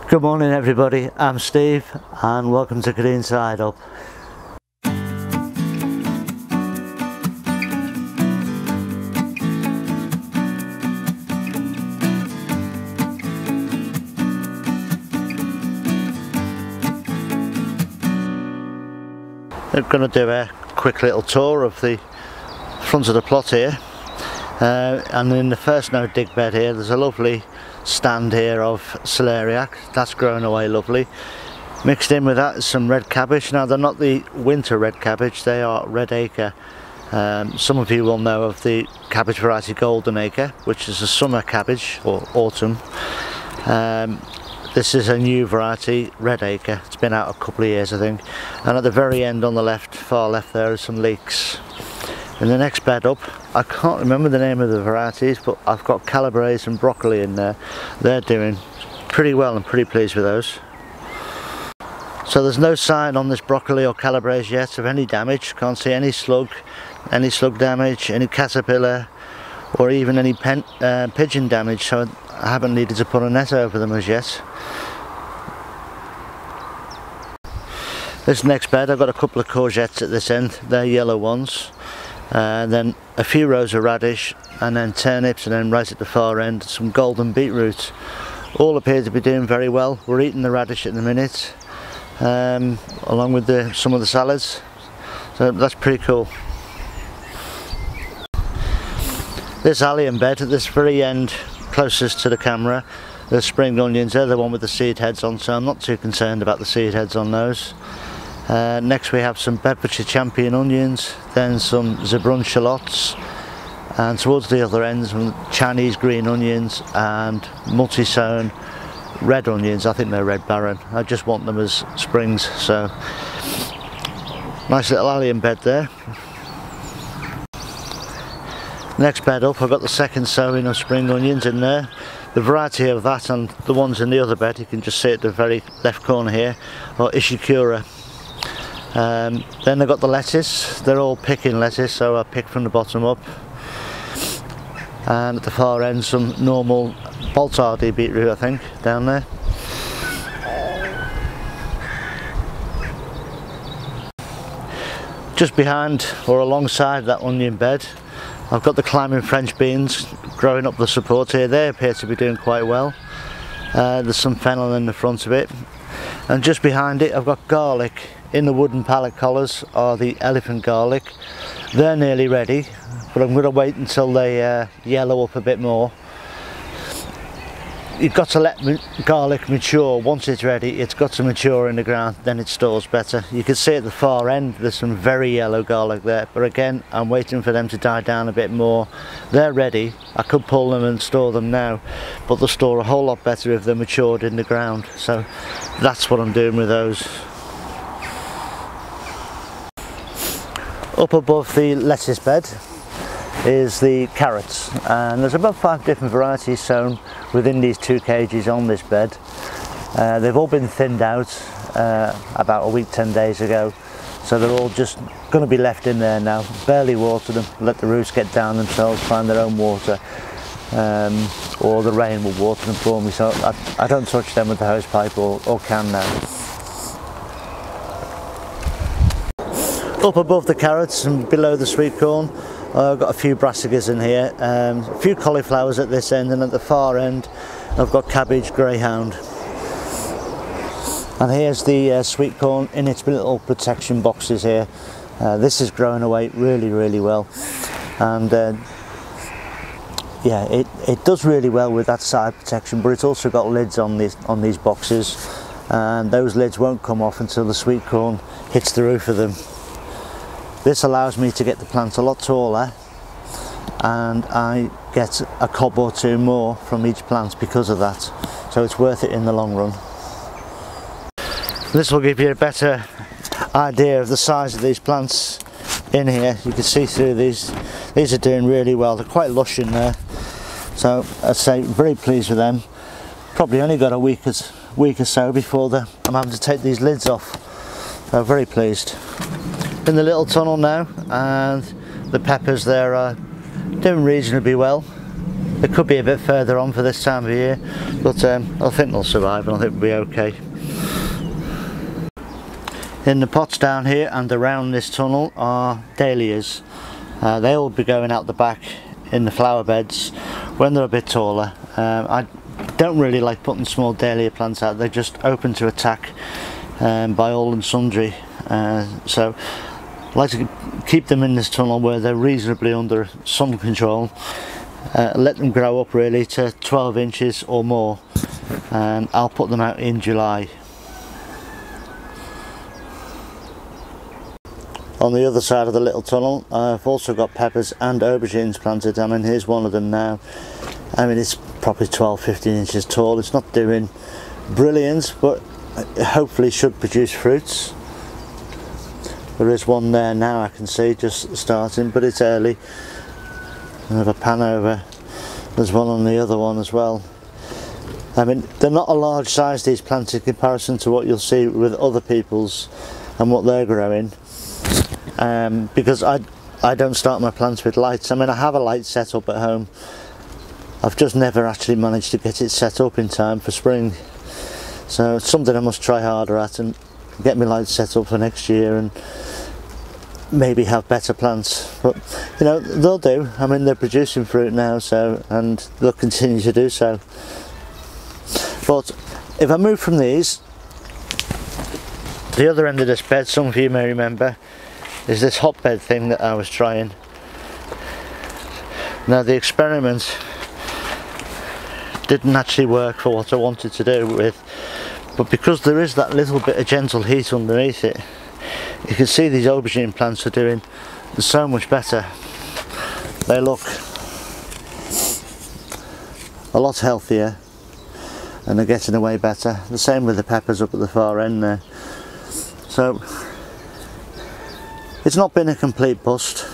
Good morning everybody, I'm Steve and welcome to Green Side Up. We're going to do a quick little tour of the front of the plot here, and in the first no dig bed here there's a lovely stand here of celeriac that's grown away lovely. Mixed in with that is some red cabbage. Now they're not the winter red cabbage, they are red acre. Some of you will know of the cabbage variety golden acre, which is a summer cabbage or autumn. This is a new variety, red acre. It's been out a couple of years I think. And at the very end on the left, far left, there are some leeks. In the next bed up, I can't remember the name of the varieties, but I've got calabrese and broccoli in there. They're doing pretty well, I'm pretty pleased with those. So there's no sign on this broccoli or calabrese yet of any damage. Can't see any slug damage, any caterpillar, or even any pigeon damage, so I haven't needed to put a net over them as yet. This next bed, I've got a couple of courgettes at this end, they're yellow ones. Then a few rows of radish, and then turnips, and then right at the far end some golden beetroot. All appear to be doing very well. We're eating the radish at the minute, along with some of the salads, so that's pretty cool. This allium bed at this very end closest to the camera, the spring onions, they're the one with the seed heads on, so I'm not too concerned about the seed heads on those. Next we have some Bedfordshire champion onions, then some Zebrun shallots, and towards the other end some Chinese green onions and multi-sown red onions. I think they're Red Baron. I just want them as springs, so nice little allium bed there. Next bed up, I've got the second sowing of spring onions in there. The variety of that and the ones in the other bed, you can just see at the very left corner here, are Ishikura. Then I've got the lettuce. They're all picking lettuce, so I pick from the bottom up. And at the far end some normal Baltardy beetroot I think, down there. Just behind or alongside that onion bed, I've got the climbing French beans growing up the support here. They appear to be doing quite well. There's some fennel in the front of it. And just behind it I've got garlic. In the wooden pallet collars are the elephant garlic. They're nearly ready, but I'm going to wait until they yellow up a bit more. You've got to let garlic mature. Once it's ready, it's got to mature in the ground, then it stores better. You can see at the far end there's some very yellow garlic there, but again I'm waiting for them to die down a bit more. They're ready. I could pull them and store them now, but they'll store a whole lot better if they're matured in the ground, so that's what I'm doing with those. Up above the lettuce bed is the carrots, and there's about 5 different varieties sown within these 2 cages on this bed. They've all been thinned out about a week, 10 days ago, so they're all just going to be left in there now. Barely water them, let the roots get down themselves, find their own water, or the rain will water them for me, so I don't touch them with the hose pipe or can now. Up above the carrots and below the sweet corn, I've got a few brassicas in here, a few cauliflowers at this end, and at the far end I've got cabbage greyhound. And here's the sweet corn in its little protection boxes here. This is growing away really well, and yeah, it does really well with that side protection, but it's also got lids on these boxes, and those lids won't come off until the sweet corn hits the roof of them. This allows me to get the plant a lot taller, and I get a cob or 2 more from each plant because of that, so it's worth it in the long run. This will give you a better idea of the size of these plants in here. You can see through these are doing really well. They're quite lush in there, so I'd say very pleased with them. Probably only got a week or so before I'm having to take these lids off, so very pleased. In the little tunnel now, and the peppers there are doing reasonably well. It could be a bit further on for this time of year, but I think they'll survive and I think we'll be okay. In the pots down here and around this tunnel are dahlias. They'll be going out the back in the flower beds when they're a bit taller. I don't really like putting small dahlia plants out, they're just open to attack by all and sundry. So I like to keep them in this tunnel where they're reasonably under sun control. Let them grow up really to 12 inches or more, and I'll put them out in July. On the other side of the little tunnel I've also got peppers and aubergines planted. I mean, here's one of them now. I mean, it's probably 12-15 inches tall. It's not doing brilliant, but it hopefully should produce fruits. There is one there now I can see just starting, but it's early. I have a pan over. There's one on the other one as well. I mean, they're not a large size, these plants, in comparison to what you'll see with other people's and what they're growing. Because I don't start my plants with lights. I mean, I have a light set up at home. I've just never actually managed to get it set up in time for spring. So it's something I must try harder at and get my lights set up for next year and maybe have better plants. But you know, they'll do. I mean, they're producing fruit now, so, and they'll continue to do so. But if I move from these, the other end of this bed, some of you may remember, is this hotbed thing that I was trying. Now the experiment didn't actually work for what I wanted to do with, but because there is that little bit of gentle heat underneath it, you can see these aubergine plants are doing so much better. They look a lot healthier and they're getting away better. The same with the peppers up at the far end there. So it's not been a complete bust.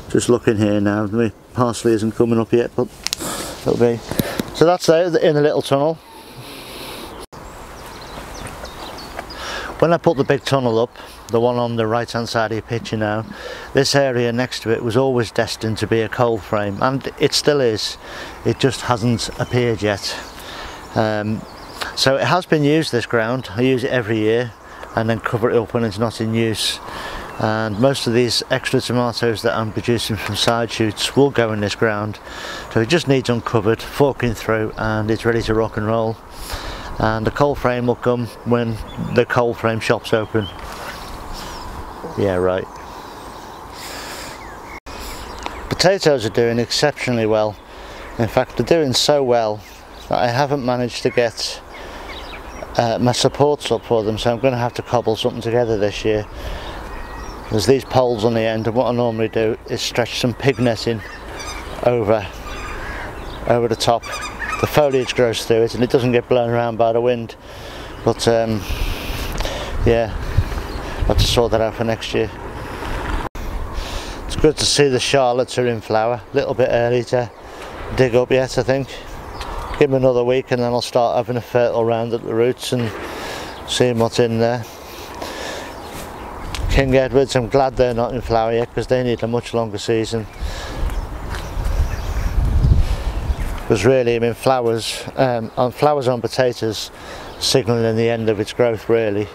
Just looking here now, the parsley isn't coming up yet, but it'll be. So that's there in the little tunnel. When I put the big tunnel up, the one on the right hand side of your picture now, this area next to it was always destined to be a coal frame, and it still is. It just hasn't appeared yet. So it has been used, this ground. I use it every year and then cover it up when it's not in use. And most of these extra tomatoes that I'm producing from side shoots will go in this ground. So it just needs uncovered, forking through, and it's ready to rock and roll. And the coal frame will come when the coal frame shop's open. Yeah, right. Potatoes are doing exceptionally well. In fact, they're doing so well that I haven't managed to get my supports up for them, so I'm going to have to cobble something together this year. There's these poles on the end, and what I normally do is stretch some pig netting over the top. The foliage grows through it and it doesn't get blown around by the wind, but yeah, I'll have to sort that out for next year. It's good to see the Charlottes are in flower. A little bit early to dig up yet, I think. Give them another week and then I'll start having a fertile round at the roots and seeing what's in there. King Edwards, I'm glad they're not in flower yet because they need a much longer season. Because really, I mean, flowers on potatoes signalling the end of its growth really.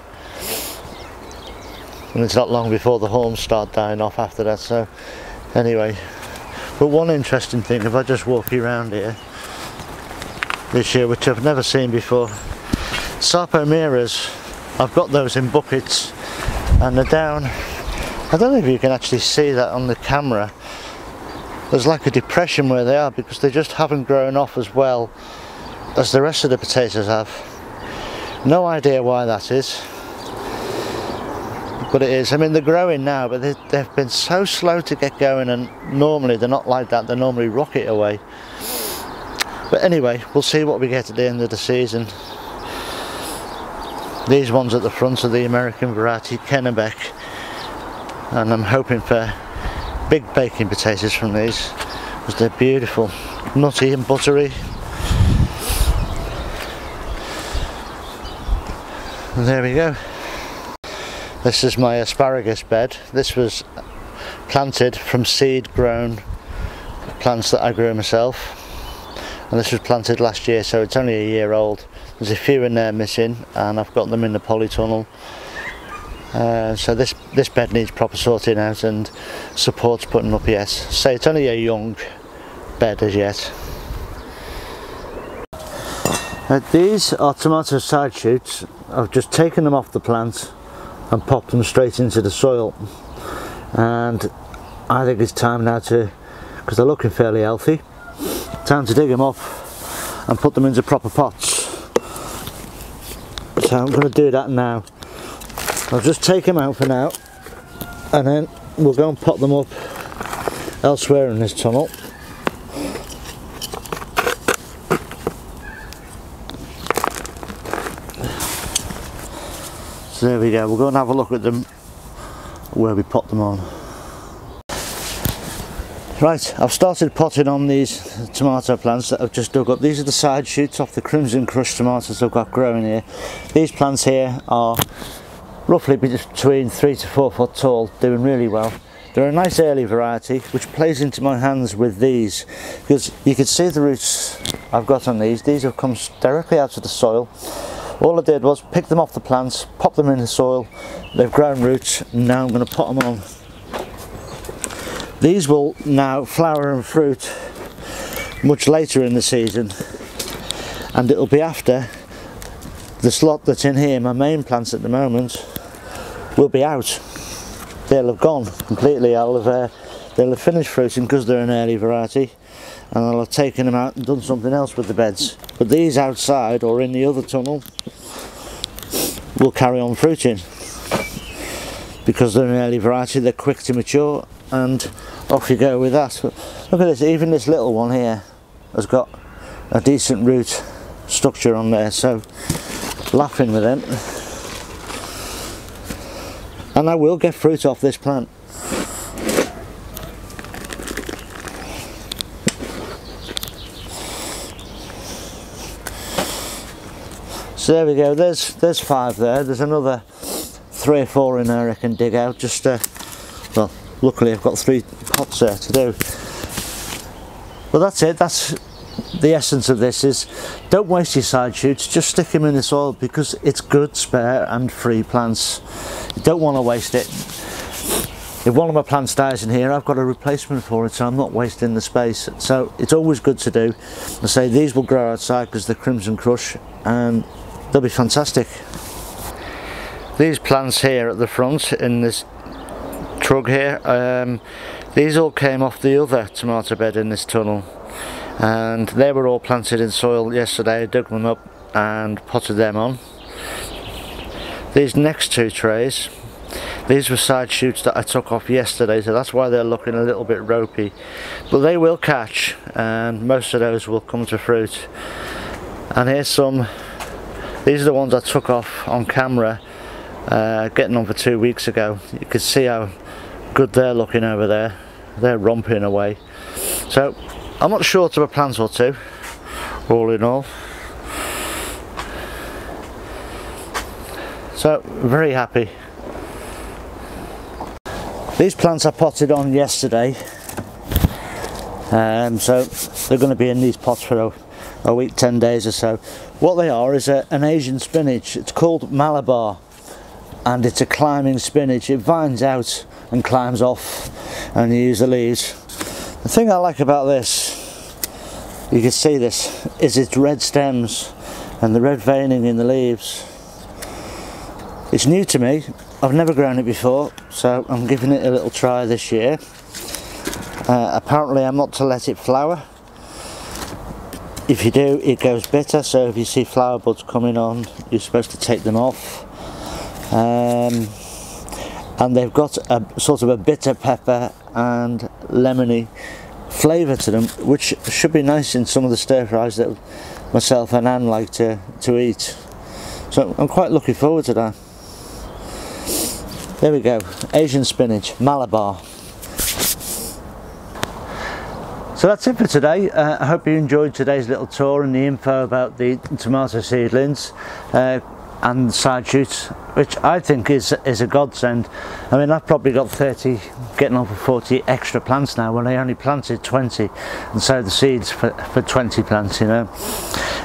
And it's not long before the horns start dying off after that, so anyway. But one interesting thing, if I just walk you around here this year, which I've never seen before, Sarpomeras, I've got those in buckets and they're down. I don't know if you can actually see that on the camera. There's like a depression where they are because they just haven't grown off as well as the rest of the potatoes have. No idea why that is, but it is. I mean, they're growing now, but they've been so slow to get going, and normally they're not like that. They normally rocket away. But anyway, we'll see what we get at the end of the season. These ones at the front are the American variety Kennebec, and I'm hoping for big baking potatoes from these because they're beautiful, nutty and buttery. And there we go. This is my asparagus bed. This was planted from seed grown plants that I grew myself, and this was planted last year, so it's only a year old. There's a few in there missing, and I've got them in the polytunnel. So this bed needs proper sorting out and supports putting up, yes. So it's only a young bed as yet. These are tomato side shoots. I've just taken them off the plant and popped them straight into the soil, and I think it's time now to, because they're looking fairly healthy, time to dig them up and put them into proper pots. So I'm going to do that now. I'll just take them out for now, and then we'll go and pot them up elsewhere in this tunnel. So there we go, we'll go and have a look at them where we pot them on. Right, I've started potting on these tomato plants that I've just dug up. These are the side shoots off the Crimson Crush tomatoes I've got growing here. These plants here are roughly between 3 to 4 foot tall, doing really well. They're a nice early variety which plays into my hands with these, because you can see the roots I've got on these. These have come directly out of the soil. All I did was pick them off the plants, pop them in the soil, they've grown roots, and now I'm going to pot them on. These will now flower and fruit much later in the season, and it'll be after the slot that's in here, my main plants at the moment, will be out. They'll have gone completely. They'll have finished fruiting because they're an early variety, and I'll have taken them out and done something else with the beds. But these outside or in the other tunnel will carry on fruiting because they're an early variety, they're quick to mature, and off you go with that. But look at this, even this little one here has got a decent root structure on there, so laughing with them. And I will get fruit off this plant. So there we go, there's 5 there. There's another 3 or 4 in there I can dig out. Just well, luckily I've got 3 pots there to do. Well, that's it. That's the essence of this, is don't waste your side shoots, just stick them in the soil because it's good, spare and free plants. You don't want to waste it. If one of my plants dies in here, I've got a replacement for it, so I'm not wasting the space. So it's always good to do. I say these will grow outside because they're Crimson Crush, and they'll be fantastic. These plants here at the front in this trug here, these all came off the other tomato bed in this tunnel, and they were all planted in soil yesterday. I dug them up and potted them on. These next 2 trays, these were side shoots that I took off yesterday, so that's why they're looking a little bit ropey, but they will catch and most of those will come to fruit. And here's some, these are the ones I took off on camera getting on for 2 weeks ago. You can see how good they're looking over there. They're romping away. So I'm not short of a plant or 2 all in all. So very happy. These plants I potted on yesterday, so they're going to be in these pots for a week, 10 days or so. What they are is an Asian spinach. It's called Malabar, and it's a climbing spinach. It vines out and climbs off, and you use the leaves. The thing I like about this, you can see this, is its red stems and the red veining in the leaves. It's new to me, I've never grown it before, so I'm giving it a little try this year. Apparently I'm not to let it flower. If you do, it goes bitter, so if you see flower buds coming on, you're supposed to take them off. And they've got a sort of a bitter pepper and lemony flavour to them, which should be nice in some of the stir fries that myself and Anne like to eat. So I'm quite looking forward to that. There we go, Asian spinach, Malabar. So that's it for today. I hope you enjoyed today's little tour and the info about the tomato seedlings. and side shoots, which I think is a godsend. I mean, I've probably got 30, getting on for 40 extra plants now when I only planted 20 and sowed the seeds for 20 plants, you know.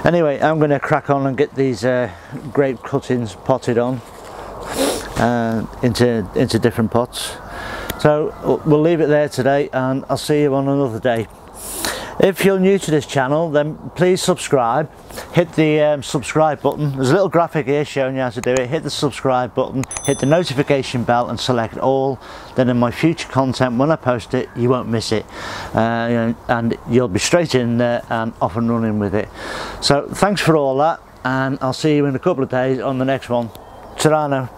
Anyway, I'm going to crack on and get these grape cuttings potted on into different pots. So we'll leave it there today, and I'll see you on another day. If you're new to this channel, then please subscribe. Hit the subscribe button. There's a little graphic here showing you how to do it. Hit the subscribe button, hit the notification bell and select all. Then in my future content, when I post it, you won't miss it. And you'll be straight in there and off and running with it. So thanks for all that, and I'll see you in a couple of days on the next one. Ta-ra now.